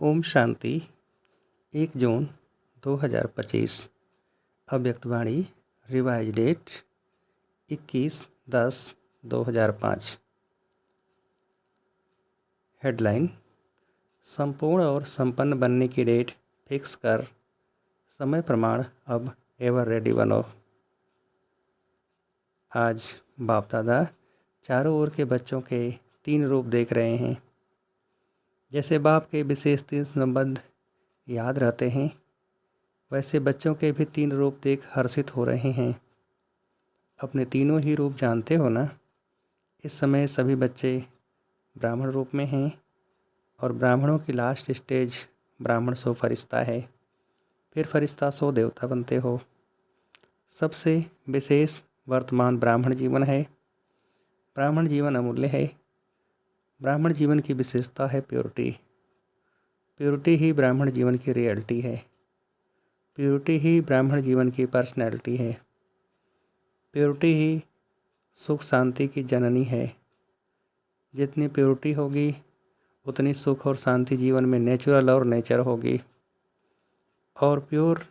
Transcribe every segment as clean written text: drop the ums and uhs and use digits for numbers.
ओम शांति। 1 जून 2025। अव्यक्तवाणी। Revise date 21/10/2005। Headline: संपूर्ण और संपन्न बनने की डेट फिक्स कर, समय प्रमाण अब एवर रेडी बनो। आज बाप दादा चारों ओर के बच्चों के 3 रूप देख रहे हैं। जैसे बाप के विशेष 3 संबंध याद रहते हैं, वैसे बच्चों के भी 3 रूप देख हर्षित हो रहे हैं। अपने तीनों ही रूप जानते हो ना। इस समय सभी बच्चे ब्राह्मण रूप में हैं और ब्राह्मणों की लास्ट स्टेज ब्राह्मण सो फरिश्ता है, फिर फरिश्ता सो देवता बनते हो। सबसे विशेष वर्तमान ब्राह्मण जीवन है। ब्राह्मण जीवन अमूल्य है। ब्राह्मण जीवन की विशेषता है प्योरिटी। प्योरिटी ही ब्राह्मण जीवन की रियलिटी है। प्योरिटी ही ब्राह्मण जीवन की पर्सनैलिटी है। प्योरिटी ही सुख शांति की जननी है। जितनी प्योरिटी होगी उतनी सुख और शांति जीवन में नेचुरल और नेचर होगी। और प्योर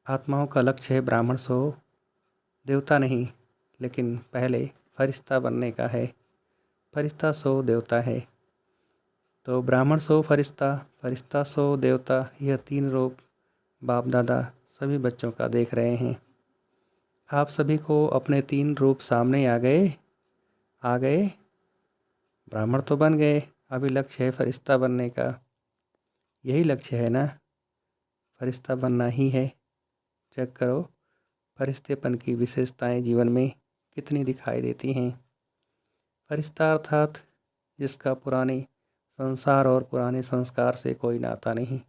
आत्माओं का लक्ष्य है ब्राह्मण सो देवता नहीं, लेकिन पहले फरिश्ता बनने का है। फरिश्ता सो देवता है। तो ब्राह्मण सो फरिश्ता, फरिश्ता सो देवता, यह 3 रूप बाप दादा सभी बच्चों का देख रहे हैं। आप सभी को अपने 3 रूप सामने आ गए। ब्राह्मण तो बन गए, अभी लक्ष्य है फरिश्ता बनने का। यही लक्ष्य है ना, फरिश्ता बनना ही है। चेक करो फरिश्तेपन की विशेषताएं जीवन में कितनी दिखाई देती हैं। फरिश्ता अर्थात जिसका पुराने संसार और पुराने संस्कार से कोई नाता नहीं।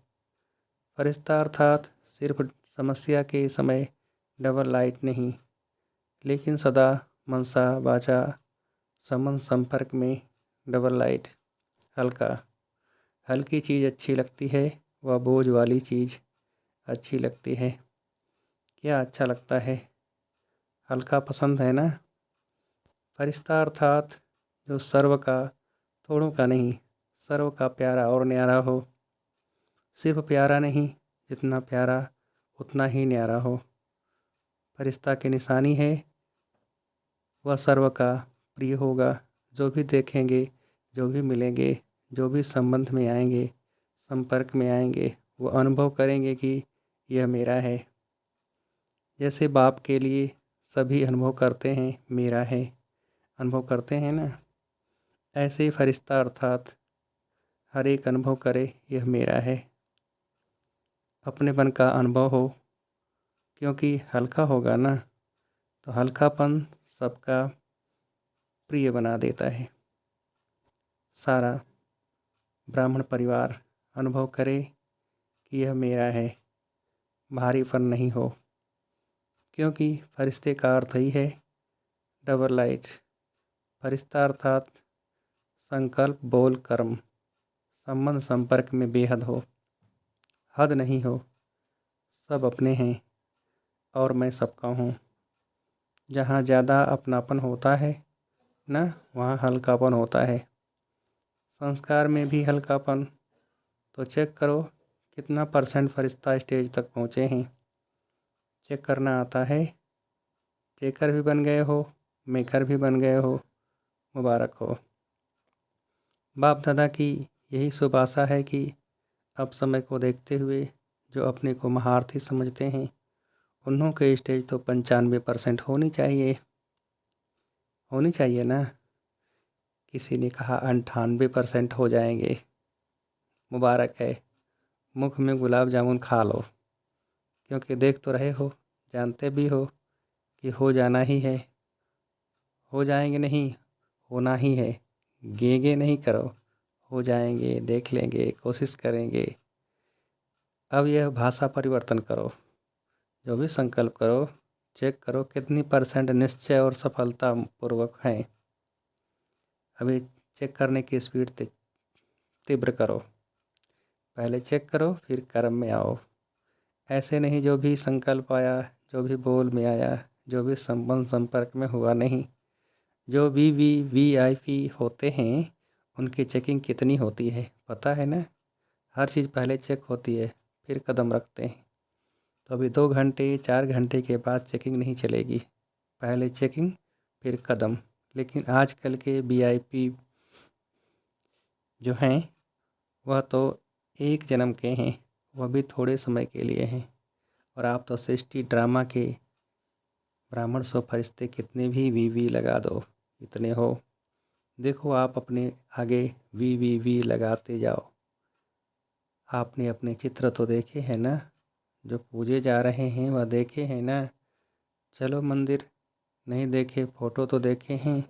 फरिश्ता अर्थात सिर्फ समस्या के समय डबल लाइट नहीं, लेकिन सदा मनसा वाचा समन संपर्क में डबल लाइट। हल्की चीज़ अच्छी लगती है, वह बोझ वाली चीज़ अच्छी लगती है। क्या अच्छा लगता है? हल्का पसंद है ना। फरिश्ता अर्थात जो सर्व का, थोड़ों का नहीं, सर्व का प्यारा और न्यारा हो। सिर्फ प्यारा नहीं, जितना प्यारा उतना ही न्यारा हो। फरिश्ता की निशानी है वह सर्व का प्रिय होगा। जो भी देखेंगे, जो भी मिलेंगे, जो भी संबंध में आएंगे, संपर्क में आएंगे, वो अनुभव करेंगे कि यह मेरा है। जैसे बाप के लिए सभी अनुभव करते हैं मेरा है, अनुभव करते हैं ना, ऐसे ही फरिश्ता अर्थात हर एक अनुभव करे यह मेरा है। अपनेपन का अनुभव हो, क्योंकि हल्का होगा ना, तो हल्कापन सबका प्रिय बना देता है। सारा ब्राह्मण परिवार अनुभव करे कि यह मेरा है, भारीपन नहीं हो, क्योंकि फरिश्ते का अर्थ ही है डबल लाइट। फरिश्ता अर्थात संकल्प बोल कर्म संबंध संपर्क में बेहद हो, हद नहीं हो। सब अपने हैं और मैं सबका हूँ। जहाँ ज़्यादा अपनापन होता है ना, वहाँ हल्कापन होता है। संस्कार में भी हल्कापन। तो चेक करो कितना % फरिश्ता स्टेज तक पहुँचे हैं। चेक करना आता है। चेकर भी बन गए हो, मेकर भी बन गए हो, मुबारक हो। बाप दादा की यही शुभ आशा है कि अब समय को देखते हुए जो अपने को महारथी समझते हैं, उन्हों के स्टेज तो 95% होनी चाहिए ना। किसी ने कहा 98% हो जाएंगे। मुबारक है, मुख में गुलाब जामुन खा लो, क्योंकि देख तो रहे हो, जानते भी हो कि हो जाना ही है। हो जाएंगे नहीं, होना ही है। गेगे नहीं करो, हो जाएंगे, देख लेंगे, कोशिश करेंगे। अब यह भाषा परिवर्तन करो। जो भी संकल्प करो, चेक करो कितनी % निश्चय और सफलता पूर्वक हैं। अभी चेक करने की स्पीड तीव्र करो। पहले चेक करो, फिर कर्म में आओ। ऐसे नहीं जो भी संकल्प आया, जो भी बोल में आया, जो भी संबंध संपर्क में हुआ नहीं। जो VIP होते हैं उनकी चेकिंग कितनी होती है पता है ना। हर चीज़ पहले चेक होती है, फिर कदम रखते हैं। तो अभी 2 घंटे 4 घंटे के बाद चेकिंग नहीं चलेगी, पहले चेकिंग फिर कदम। लेकिन आजकल के वीआईपी जो हैं वह तो 1 जन्म के हैं, वह भी थोड़े समय के लिए हैं। और आप तो सृष्टि ड्रामा के ब्राह्मण सो फरिश्ते कितने भी वी लगा दो, इतने हो। देखो आप अपने आगे वी लगाते जाओ। आपने अपने चित्र तो देखे हैं ना, जो पूजे जा रहे हैं वह देखे हैं ना। चलो मंदिर नहीं देखे, फ़ोटो तो देखे हैं।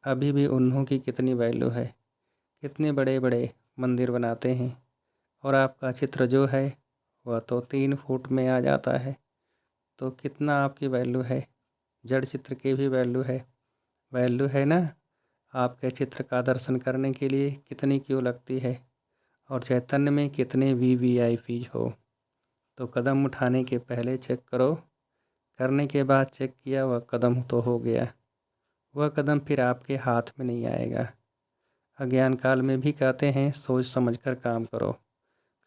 अभी भी उन्हों की कितनी वैल्यू है, कितने बड़े बड़े मंदिर बनाते हैं। और आपका चित्र जो है वह तो 3 फुट में आ जाता है। तो कितना आपकी वैल्यू है, जड़ चित्र की भी वैल्यू है ना। आपके चित्र का दर्शन करने के लिए कितनी क्यों लगती है, और चैतन्य में कितने वीवीआईपी हो। तो कदम उठाने के पहले चेक करो, करने के बाद चेक किया वह कदम तो हो गया। वह कदम फिर आपके हाथ में नहीं आएगा। अज्ञान काल में भी कहते हैं सोच समझ कर काम करो।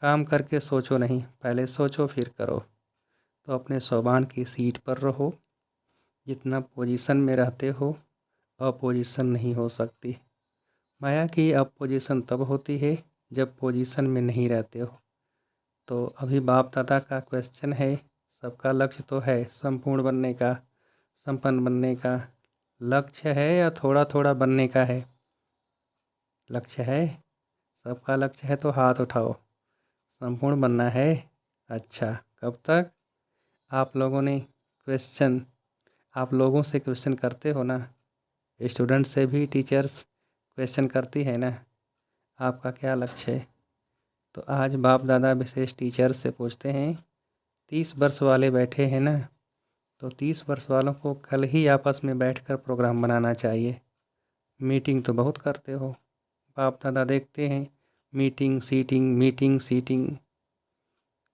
काम करके सोचो नहीं, पहले सोचो फिर करो। तो अपने सोबान की सीट पर रहो। जितना पोजीशन में रहते हो अपोजिशन नहीं हो सकती। माया की अपोजिशन तब होती है जब पोजीशन में नहीं रहते हो। तो अभी बाप दादा का क्वेश्चन है, सबका लक्ष्य तो है संपूर्ण बनने का, संपन्न बनने का। लक्ष्य है या थोड़ा थोड़ा बनने का है? लक्ष्य है, सबका लक्ष्य है तो हाथ उठाओ। संपूर्ण बनना है। अच्छा, कब तक? आप लोगों ने क्वेश्चन, आप लोगों से क्वेश्चन करते हो ना, स्टूडेंट से भी टीचर्स क्वेश्चन करती है ना, आपका क्या लक्ष्य है? तो आज बाप दादा विशेष टीचर्स से पूछते हैं, 30 वर्ष वाले बैठे हैं ना, तो 30 वर्ष वालों को कल ही आपस में बैठकर प्रोग्राम बनाना चाहिए। मीटिंग तो बहुत करते हो, बाप दादा देखते हैं मीटिंग सीटिंग।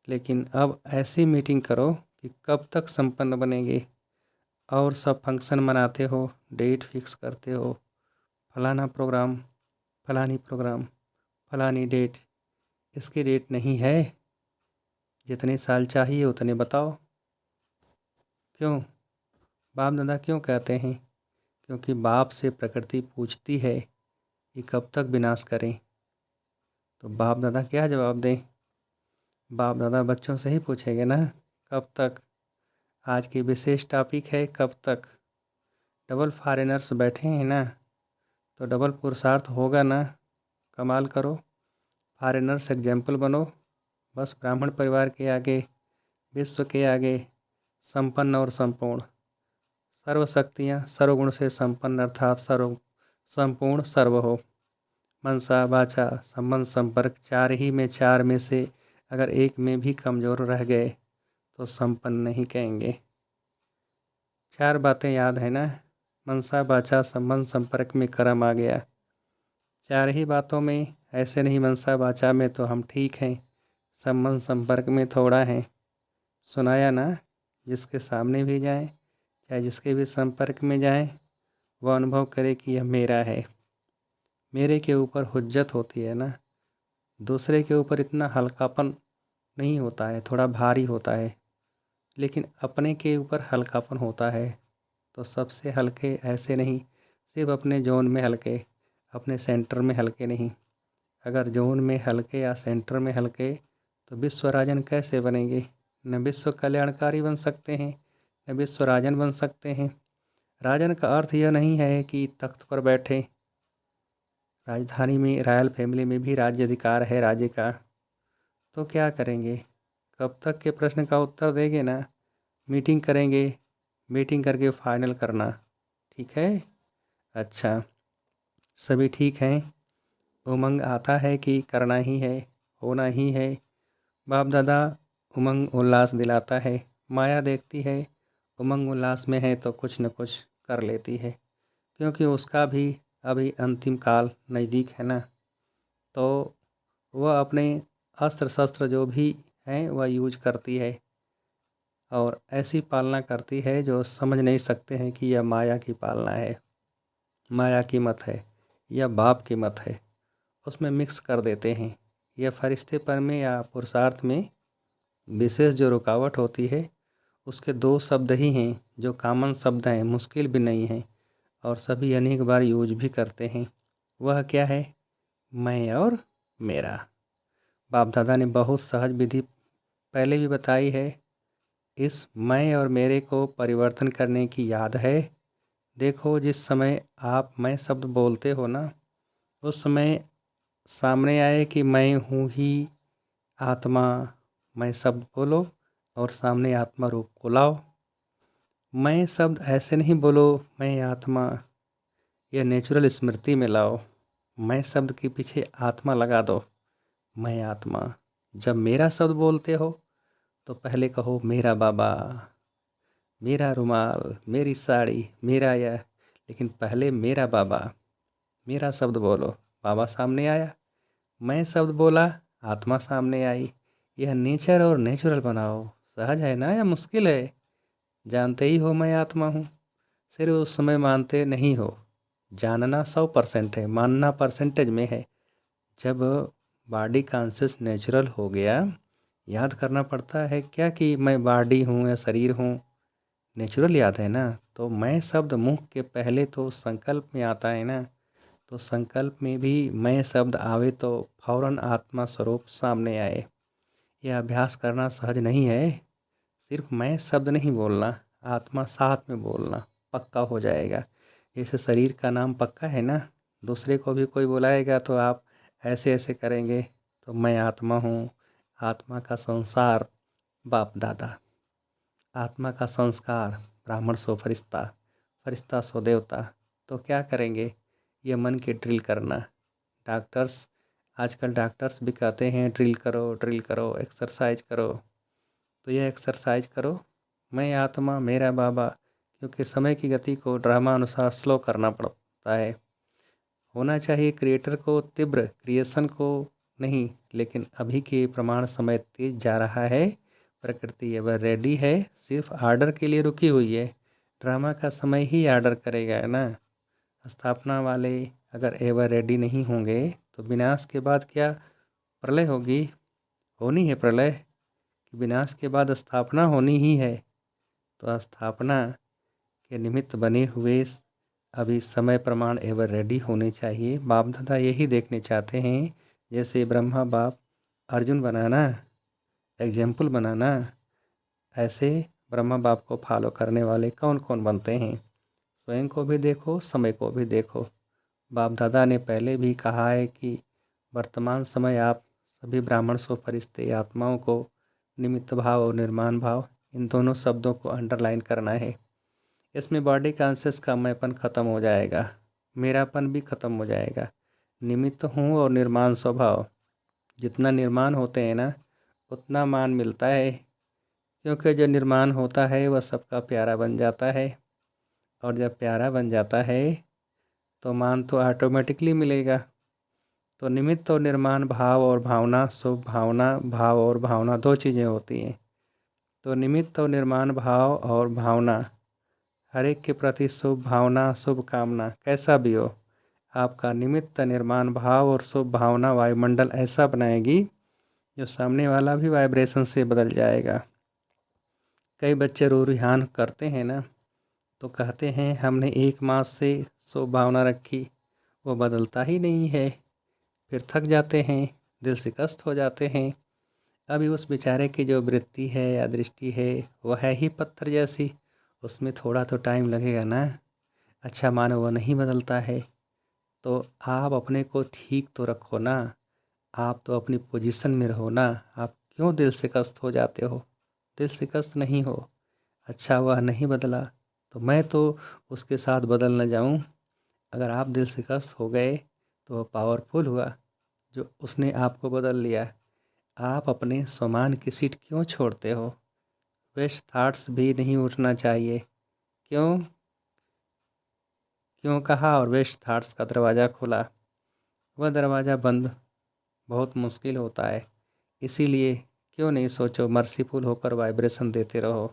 लेकिन अब ऐसी मीटिंग करो कि कब तक संपन्न बनेंगे। और सब फंक्शन मनाते हो, डेट फिक्स करते हो, फलाना प्रोग्राम, फलानी प्रोग्राम, फलानी डेट। इसकी डेट नहीं है, जितने साल चाहिए उतने बताओ। क्यों? बाप दादा क्यों कहते हैं? क्योंकि बाप से प्रकृति पूछती है कि कब तक विनाश करें। तो बाप दादा क्या जवाब दें? बाप दादा बच्चों से ही पूछेंगे ना, कब तक। आज की विशेष टॉपिक है कब तक। डबल फॉरेनर्स बैठे हैं ना, तो डबल पुरुषार्थ होगा ना। कमाल करो, फॉरेनर्स एग्जाम्पल बनो। बस ब्राह्मण परिवार के आगे, विश्व के आगे संपन्न और संपूर्ण, सर्वशक्तियाँ सर्वगुण से संपन्न अर्थात सर्व संपूर्ण सर्व हो। मनसा वाचा संबंध संपर्क, चार में से अगर एक में भी कमज़ोर रह गए तो संपन्न नहीं कहेंगे। 4 बातें याद है ना, मनसा वाचा संबंध संपर्क में कर्म आ गया। 4 ही बातों में, ऐसे नहीं मनसा वाचा में तो हम ठीक हैं, संबंध संपर्क में थोड़ा हैं। सुनाया ना, जिसके सामने भी जाएं, चाहे जिसके भी संपर्क में जाएं, वह अनुभव करे कि यह मेरा है। मेरे के ऊपर हुज्जत होती है ना, दूसरे के ऊपर इतना हल्कापन नहीं होता है, थोड़ा भारी होता है। लेकिन अपने के ऊपर हल्कापन होता है। तो सबसे हल्के ऐसे नहीं, सिर्फ अपने जोन में हल्के, अपने सेंटर में हल्के नहीं। अगर जोन में हल्के या सेंटर में हल्के तो विश्व राजन कैसे बनेंगे? न विश्व कल्याणकारी बन सकते हैं, न विश्व राजन बन सकते हैं। राजन का अर्थ यह नहीं है कि तख्त पर बैठे, राजधानी में रॉयल फैमिली में भी राज्य अधिकार है राज्य का। तो क्या करेंगे? कब तक के प्रश्न का उत्तर देंगे ना, मीटिंग करेंगे, मीटिंग करके फाइनल करना। ठीक है? अच्छा, सभी ठीक हैं? उमंग आता है कि करना ही है, होना ही है। बाप दादा उमंग उल्लास दिलाता है, माया देखती है उमंग उल्लास में है तो कुछ न कुछ कर लेती है, क्योंकि उसका भी अभी अंतिम काल नज़दीक है ना। तो वह अपने अस्त्र शस्त्र जो भी हैं वह यूज करती है, और ऐसी पालना करती है जो समझ नहीं सकते हैं कि यह माया की पालना है, माया की मत है या बाप की मत है। उसमें मिक्स कर देते हैं, या फरिश्तेपन में या पुरुषार्थ में विशेष जो रुकावट होती है उसके दो शब्द ही हैं जो कॉमन शब्द हैं, मुश्किल भी नहीं हैं और सभी अनेक बार यूज भी करते हैं। वह क्या है? मैं और मेरा। बाप दादा ने बहुत सहज विधि पहले भी बताई है। इस मैं और मेरे को परिवर्तन करने की याद है। देखो, जिस समय आप मैं शब्द बोलते हो ना, उस समय सामने आए कि मैं हूँ ही आत्मा, मैं शब्द बोलो और सामने आत्मा रूप को लाओ। मैं शब्द ऐसे नहीं बोलो, मैं आत्मा, यह नेचुरल स्मृति में लाओ। मैं शब्द के पीछे आत्मा लगा दो, मैं आत्मा। जब मेरा शब्द बोलते हो तो पहले कहो मेरा बाबा, मेरा रुमाल, मेरी साड़ी, मेरा यह, लेकिन पहले मेरा बाबा, मेरा शब्द बोलो। बाबा सामने आया, मैं शब्द बोला, आत्मा सामने आई। यह नेचर और नेचुरल बनाओ। सहज है ना या मुश्किल है? जानते ही हो मैं आत्मा हूँ, सिर्फ उस समय मानते नहीं हो। जानना 100% है, मानना परसेंटेज में है। जब बॉडी कॉन्शियस नेचुरल हो गया, याद करना पड़ता है क्या कि मैं बॉडी हूँ या शरीर हूँ? नेचुरल याद है ना। तो मैं शब्द मुंह के पहले तो संकल्प में आता है ना, तो संकल्प में भी मैं शब्द आवे तो फौरन आत्मा स्वरूप सामने आए। यह अभ्यास करना सहज नहीं है। सिर्फ मैं शब्द नहीं बोलना, आत्मा साथ में बोलना, पक्का हो जाएगा। जैसे शरीर का नाम पक्का है ना, दूसरे को भी कोई बुलाएगा तो आप ऐसे ऐसे करेंगे। तो मैं आत्मा हूँ, आत्मा का संसार बाप दादा, आत्मा का संस्कार ब्राह्मण सो फरिश्ता, फरिश्ता सो देवता। तो क्या करेंगे? ये मन की ड्रिल करना। डॉक्टर्स, आजकल डॉक्टर्स भी कहते हैं ड्रिल करो, एक्सरसाइज करो। तो यह एक्सरसाइज करो, मैं आत्मा, मेरा बाबा, क्योंकि समय की गति को ड्रामा अनुसार स्लो करना पड़ता है। होना चाहिए क्रिएटर को तीव्र, क्रिएशन को नहीं। लेकिन अभी के प्रमाण समय तेज जा रहा है। प्रकृति अब रेडी है, सिर्फ आर्डर के लिए रुकी हुई है। ड्रामा का समय ही आर्डर करेगा ना। स्थापना वाले अगर एवर रेडी नहीं होंगे तो विनाश के बाद क्या प्रलय होगी? होनी है प्रलय, कि विनाश के बाद स्थापना होनी ही है। तो स्थापना के निमित्त बने हुए अभी समय प्रमाण एवर रेडी होने चाहिए। बाप दादा यही देखने चाहते हैं। जैसे ब्रह्मा बाप अर्जुन बनाना, एग्जाम्पल बनाना, ऐसे ब्रह्मा बाप को फॉलो करने वाले कौन कौन बनते हैं? स्वयं को भी देखो, समय को भी देखो। बाप दादा ने पहले भी कहा है कि वर्तमान समय आप सभी ब्राह्मण सो फरिश्ते आत्माओं को निमित्त भाव और निर्माण भाव, इन दोनों शब्दों को अंडरलाइन करना है। इसमें बॉडी कॉन्शियस का मैंपन ख़त्म हो जाएगा, मेरापन भी ख़त्म हो जाएगा। निमित्त हूँ और निर्माण स्वभाव, जितना निर्माण होते हैं ना उतना मान मिलता है, क्योंकि जो निर्माण होता है वह सबका प्यारा बन जाता है। और जब प्यारा बन जाता है तो मान तो ऑटोमेटिकली मिलेगा। तो निमित्त और निर्माण, भाव और भावना, शुभ भावना, भाव और भावना दो चीज़ें होती हैं। तो निमित्त और निर्माण, भाव और भावना, हर एक के प्रति शुभ भावना, शुभ कामना, कैसा भी हो, आपका निमित्त निर्माण भाव और शुभ भावना वायुमंडल ऐसा बनाएगी जो सामने वाला भी वाइब्रेशन से बदल जाएगा। कई बच्चे रुझान करते हैं ना, तो कहते हैं हमने 1 मास से शुभ भावना रखी, वो बदलता ही नहीं है। फिर थक जाते हैं, दिल शिकस्त हो जाते हैं। अभी उस बेचारे की जो वृत्ति है या दृष्टि है वह है ही पत्थर जैसी, उसमें थोड़ा तो टाइम लगेगा ना। अच्छा मानो वह नहीं बदलता है, तो आप अपने को ठीक तो रखो ना। आप तो अपनी पोजीशन में रहो ना। आप क्यों दिल शिकस्त हो जाते हो? दिल शिकस्त नहीं हो। अच्छा वह नहीं बदला तो मैं तो उसके साथ बदल न जाऊं। अगर आप दिल शिकस्त हो गए तो वह पावरफुल हुआ जो उसने आपको बदल लिया। आप अपने सामान की सीट क्यों छोड़ते हो? वेस्ट थाट्स भी नहीं उठना चाहिए। क्यों क्यों कहा और वेस्ट थाट्स का दरवाज़ा खुला? वह दरवाज़ा बंद बहुत मुश्किल होता है। इसीलिए क्यों नहीं सोचो, मर्सीफुल होकर वाइब्रेशन देते रहो।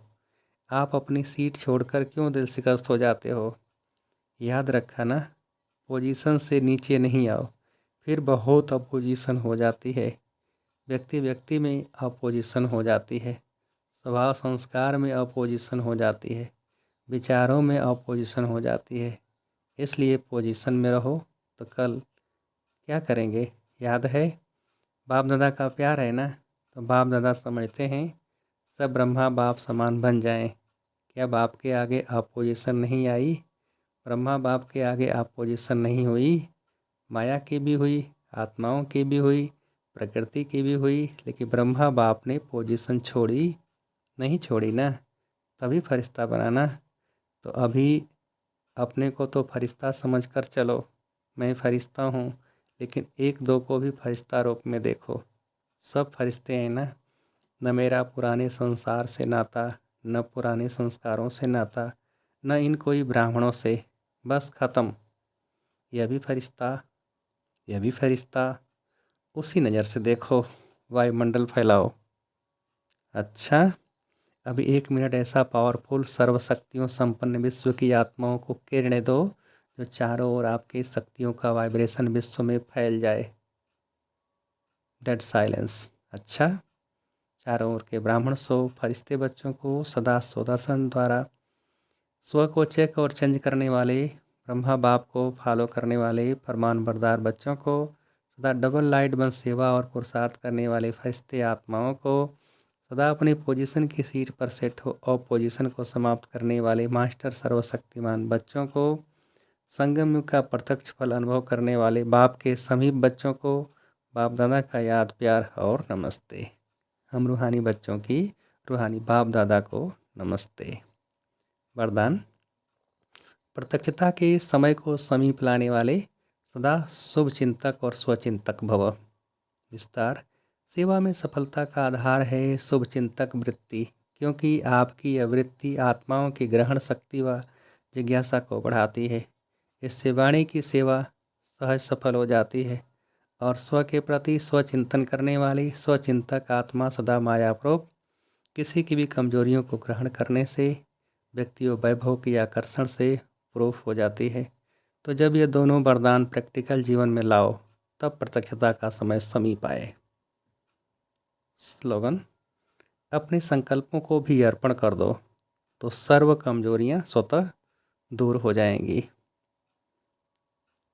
आप अपनी सीट छोड़कर क्यों दिल शिकस्त हो जाते हो? याद रखा ना, पोजीशन से नीचे नहीं आओ, फिर बहुत अपोजिशन हो जाती है। व्यक्ति व्यक्ति में अपोजिशन हो जाती है, स्वभाव संस्कार में अपोजिशन हो जाती है, विचारों में अपोजिशन हो जाती है। इसलिए पोजीशन में रहो तो कल क्या करेंगे याद है? बाप दादा का प्यार है ना, तो बाप दादा समझते हैं सब ब्रह्मा बाप समान बन जाएं। क्या बाप के आगे अपोजिशन नहीं आई? ब्रह्मा बाप के आगे अपोजिशन नहीं हुई? माया की भी हुई, आत्माओं की भी हुई, प्रकृति की भी हुई, लेकिन ब्रह्मा बाप ने पोजीशन छोड़ी नहीं छोड़ी ना, तभी फरिश्ता बनाना। तो अभी अपने को तो फरिश्ता समझकर चलो, मैं फरिश्ता हूँ, लेकिन एक दो को भी फरिश्ता रूप में देखो। सब फरिश्ते हैं ना। न मेरा पुराने संसार से नाता, न पुराने संस्कारों से नाता, न इन कोई ब्राह्मणों से, बस ख़त्म। यह भी फरिश्ता, यह भी फरिश्ता, उसी नज़र से देखो, वायुमंडल फैलाओ। अच्छा, अभी 1 मिनट ऐसा पावरफुल सर्वशक्तियों संपन्न विश्व की आत्माओं को किरणें दो जो चारों ओर आपकी शक्तियों का वाइब्रेशन विश्व में फैल जाए। Dead silence. अच्छा, चारों ओर के ब्राह्मण सो फरिश्ते बच्चों को सदा सुदर्शन द्वारा स्व को चेक और चेंज करने वाले, ब्रह्मा बाप को फॉलो करने वाले फरमान बरदार बच्चों को, सदा डबल लाइट बन सेवा और पुरुषार्थ करने वाले फरिश्ते आत्माओं को, सदा अपनी पोजीशन की सीट पर सेट हो और पोजीशन को समाप्त करने वाले मास्टर सर्वशक्तिमान बच्चों को, संगम युग का प्रत्यक्ष फल अनुभव करने वाले बाप के समीप बच्चों को, बाप दादा का याद प्यार और नमस्ते। हम रूहानी बच्चों की रूहानी बाप दादा को नमस्ते। वरदान। प्रत्यक्षता के समय को समीप लाने वाले सदा शुभ चिंतक और स्वचिंतक भव। विस्तार। सेवा में सफलता का आधार है शुभ चिंतक वृत्ति, क्योंकि आपकी यह वृत्ति आत्माओं की ग्रहण शक्ति व जिज्ञासा को बढ़ाती है। इससे वाणी की सेवा सहज सफल हो जाती है और स्व के प्रति स्वचिंतन करने वाली स्वचिंतक आत्मा सदा मायाप्रोप किसी की भी कमजोरियों को ग्रहण करने से व्यक्ति वैभव की आकर्षण से प्रूफ हो जाती है। तो जब ये दोनों वरदान प्रैक्टिकल जीवन में लाओ तब प्रत्यक्षता का समय समीप आए। स्लोगन। अपने संकल्पों को भी अर्पण कर दो तो सर्व कमजोरियां स्वतः दूर हो जाएंगी।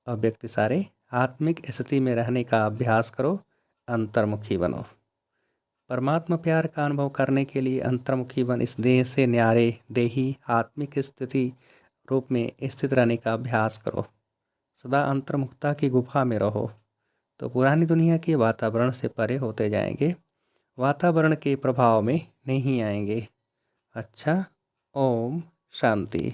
अव्यक्त सारे आत्मिक स्थिति में रहने का अभ्यास करो, अंतर्मुखी बनो। परमात्मा प्यार का अनुभव करने के लिए अंतर्मुखी बन इस देह से न्यारे देही आत्मिक स्थिति रूप में स्थित रहने का अभ्यास करो। सदा अंतर्मुखता की गुफा में रहो तो पुरानी दुनिया के वातावरण से परे होते जाएंगे, वातावरण के प्रभाव में नहीं आएंगे। अच्छा, ओम शांति।